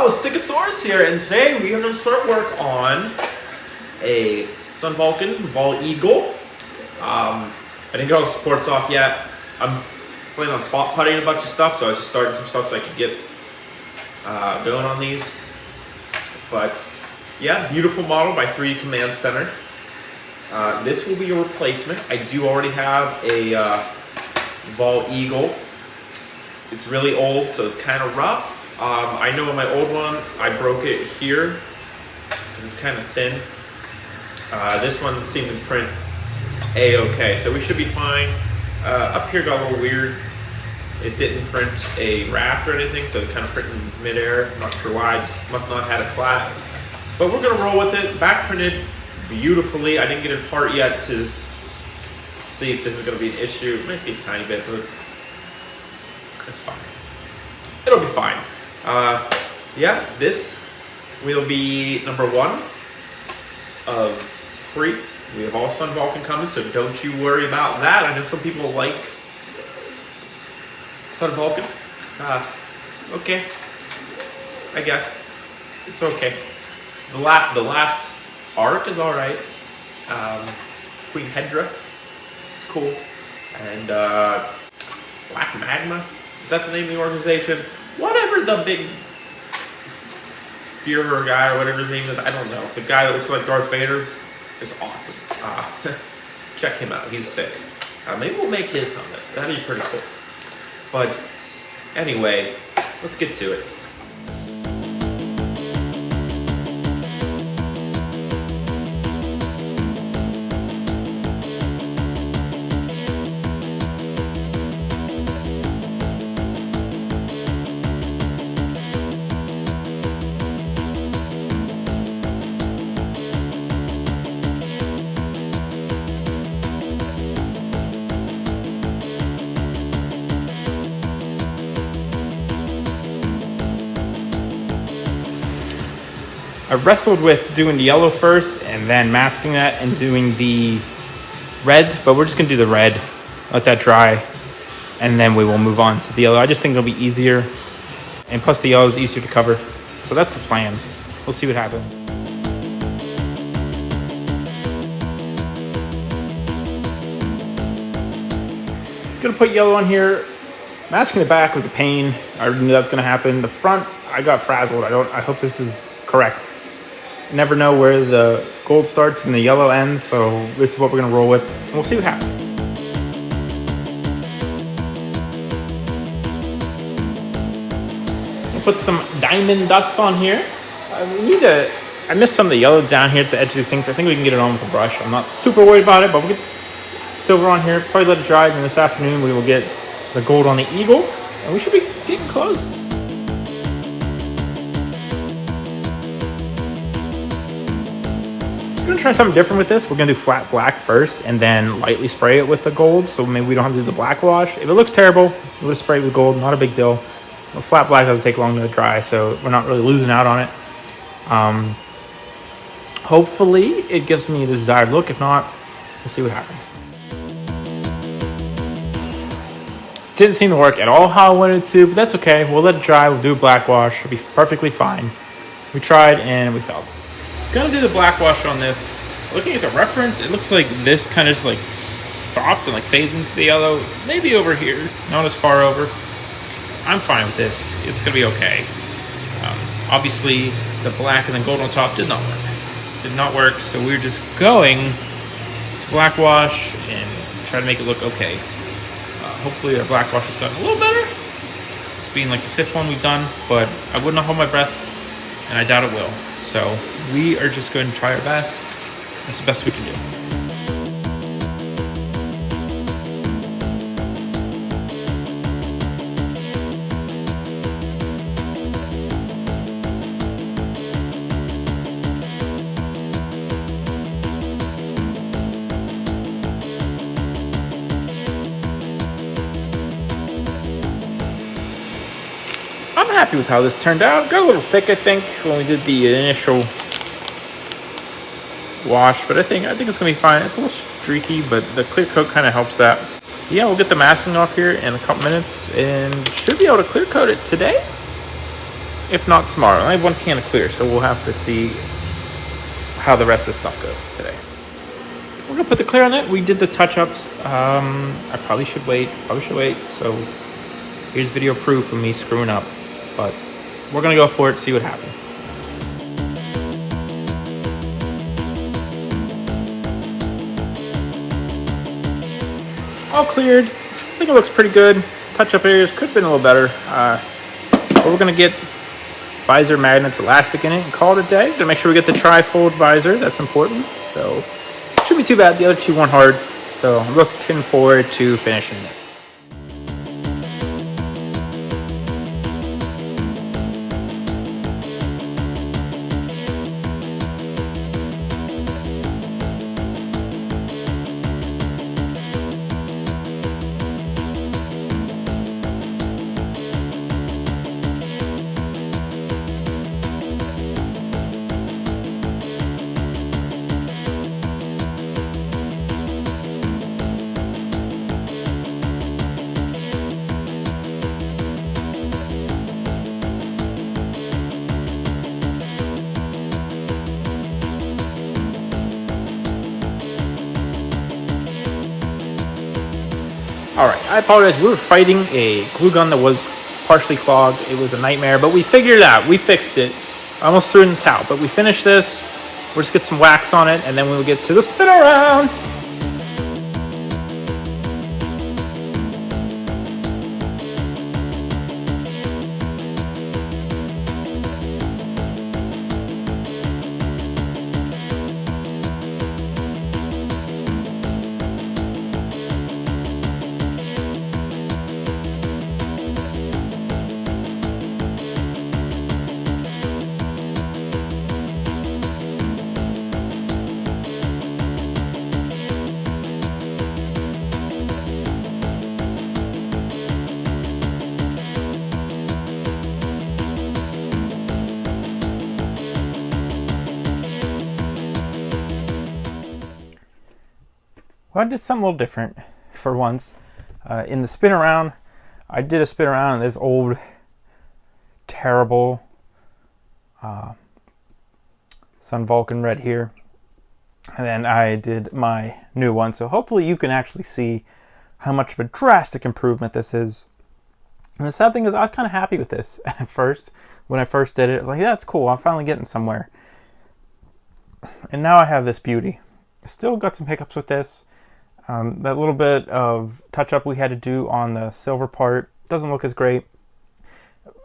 Hello, Stickosaurus here, and today we are going to start work on a Sun Vulcan Ball Eagle. I didn't get all the supports off yet. I'm planning on spot putting a bunch of stuff, so I was just starting some stuff so I could get going on these. But yeah, beautiful model by 3D Command Center. This will be a replacement. I do already have a Ball Eagle. It's really old, so it's kind of rough. I know in my old one, I broke it here because it's kind of thin. This one seemed to print A-okay, so we should be fine. Up here got a little weird. It didn't print a raft or anything, so it kind of printed in midair. I'm not sure why, just must not have had it flat. But we're gonna roll with it. Back printed beautifully. I didn't get it apart yet to see if this is gonna be an issue. It might be a tiny bit, but it's fine. It'll be fine. Yeah, this will be number 1 of 3. We have all Sun Vulcan coming, so don't you worry about that. I know some people like Sun Vulcan. Okay, I guess it's okay. The last arc is all right. Queen Hedra, it's cool, and Black Magma. Is that the name of the organization? Whatever the big Führer guy or whatever his name is, I don't know. The guy that looks like Darth Vader, it's awesome. Check him out, he's sick. Maybe we'll make his helmet, that'd be pretty cool. But anyway, let's get to it. I wrestled with doing the yellow first and then masking that and doing the red, but we're just gonna do the red, let that dry, and then we will move on to the yellow. I just think it'll be easier, and plus the yellow is easier to cover. So that's the plan. We'll see what happens. Gonna put yellow on here. Masking the back was a pain. I already knew that was gonna happen. The front, I got frazzled. I hope this is correct. Never know where the gold starts and the yellow ends, so this is what we're gonna roll with, and we'll see what happens. I'll put some diamond dust on here. I missed some of the yellow down here at the edge of these things. I think we can get it on with a brush. I'm not super worried about it, but we'll get silver on here. Probably let it dry, and this afternoon we will get the gold on the eagle, and we should be getting close. We're gonna try something different with this. We're gonna do flat black first and then lightly spray it with the gold, so maybe we don't have to do the black wash. If it looks terrible, we'll just spray it with gold, not a big deal. But flat black doesn't take long to dry, so we're not really losing out on it. Hopefully it gives me the desired look. If not, we'll see what happens. Didn't seem to work at all how I wanted to, but that's okay. We'll let it dry, we'll do a black wash, it'll be perfectly fine. We tried and we failed. Gonna do the black wash on this. Looking at the reference, it looks like this kind of just like stops and like fades into the yellow. Maybe over here, not as far over. I'm fine with this. It's gonna be okay. Obviously, the black and then gold on top did not work. Did not work, so we're just going to black wash and try to make it look okay. Hopefully our black wash has gotten a little better. It's being like the 5th one we've done, but I would not hold my breath, and I doubt it will. So we are just going to try our best. That's the best we can do. I'm happy with how this turned out. Got a little thick, I think, when we did the initial wash, but I think it's gonna be fine. It's a little streaky, but the clear coat kind of helps that. Yeah, we'll get the masking off here in a couple minutes and should be able to clear coat it today. if not tomorrow. I have one can of clear, so we'll have to see how the rest of the stuff goes today. We're gonna put the clear on it. We did the touch-ups. I probably should wait. So here's video proof of me screwing up, but we're gonna go for it, see what happens. All cleared. I think it looks pretty good. Touch-up areas could have been a little better. But we're gonna get visor magnets, elastic in it, and call it a day. To make sure we get the tri-fold visor. That's important. So shouldn't be too bad. The other two weren't hard. So I'm looking forward to finishing it. Alright, I apologize. We were fighting a glue gun that was partially clogged. It was a nightmare, but we figured it out. We fixed it. I almost threw it in the towel, but we finished this. We'll just get some wax on it, and then we'll get to the spin around. Well, I did something a little different for once. In the spin around, I did a spin around in this old, terrible Sun Vulcan red here. And then I did my new one. So hopefully you can actually see how much of a drastic improvement this is. And the sad thing is I was kind of happy with this at first. When I first did it, I was like, yeah, that's cool. I'm finally getting somewhere. And now I have this beauty. Still got some hiccups with this. That little bit of touch-up we had to do on the silver part doesn't look as great.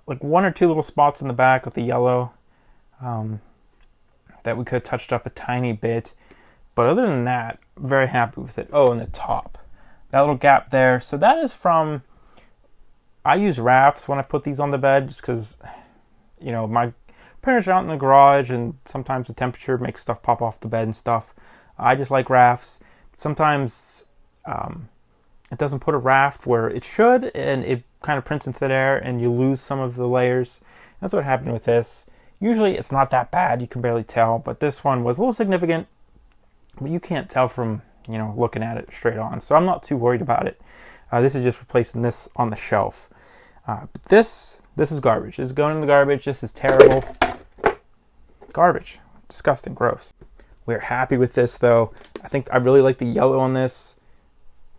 Like one or two little spots in the back with the yellow that we could have touched up a tiny bit. But other than that, very happy with it. Oh, and the top. That little gap there. So that is from... I use rafts when I put these on the bed just because, you know, my printers are out in the garage and sometimes the temperature makes stuff pop off the bed and stuff. I just like rafts. Sometimes it doesn't put a raft where it should, and it kind of prints in thin air, and you lose some of the layers. That's what happened with this. Usually it's not that bad, you can barely tell, but this one was a little significant, but you can't tell from, you know, looking at it straight on. So I'm not too worried about it. This is just replacing this on the shelf. But this is garbage. This is going in the garbage. This is terrible. Garbage. Disgusting. Gross. We're happy with this, though. I think I really like the yellow on this.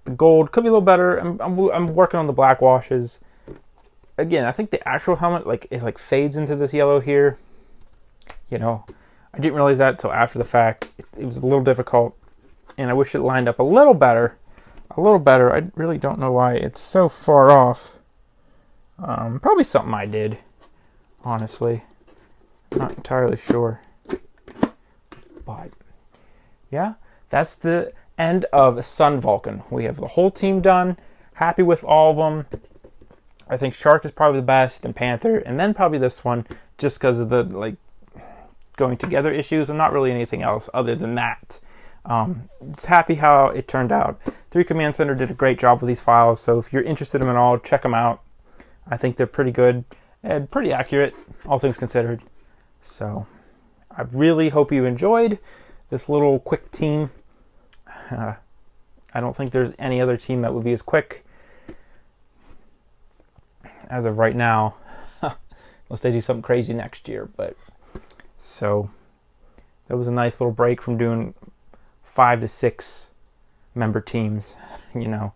The gold could be a little better. I'm working on the black washes. Again, I think the actual helmet it fades into this yellow here. You know, I didn't realize that until after the fact. It was a little difficult, and I wish it lined up a little better. I really don't know why it's so far off. Probably something I did, honestly. Not entirely sure. But yeah, that's the end of Sun Vulcan. We have the whole team done. Happy with all of them. I think Shark is probably the best, and Panther, and then probably this one, just because of the going together issues, and not really anything else other than that. Just happy how it turned out. 3 Command Center did a great job with these files, so if you're interested in them at all, check them out. I think they're pretty good and pretty accurate, all things considered. So I really hope you enjoyed this little quick team. I don't think there's any other team that would be as quick as of right now. unless they do something crazy next year. But so that was a nice little break from doing 5 to 6 member teams, you know.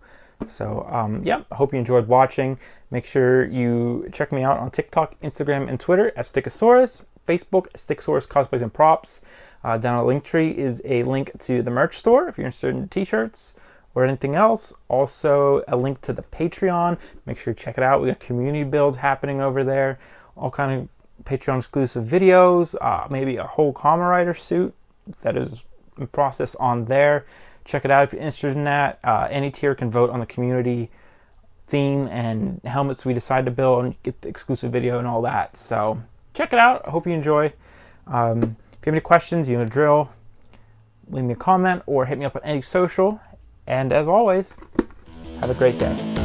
So yeah, I hope you enjoyed watching. Make sure you check me out on TikTok, Instagram, and Twitter at Stickosaurus. Facebook, Stickosaurus Cosplays and Props. Down a link tree is a link to the merch store if you're interested in t-shirts or anything else. Also a link to the Patreon. Make sure you check it out. We got community builds happening over there. All kind of Patreon exclusive videos. Maybe a whole Kamen Rider suit that is in process on there. Check it out if you're interested in that. Any tier can vote on the community theme and helmets we decide to build and get the exclusive video and all that. So check it out. I hope you enjoy. If you have any questions, you know the drill. Leave me a comment or hit me up on any social. And as always, have a great day.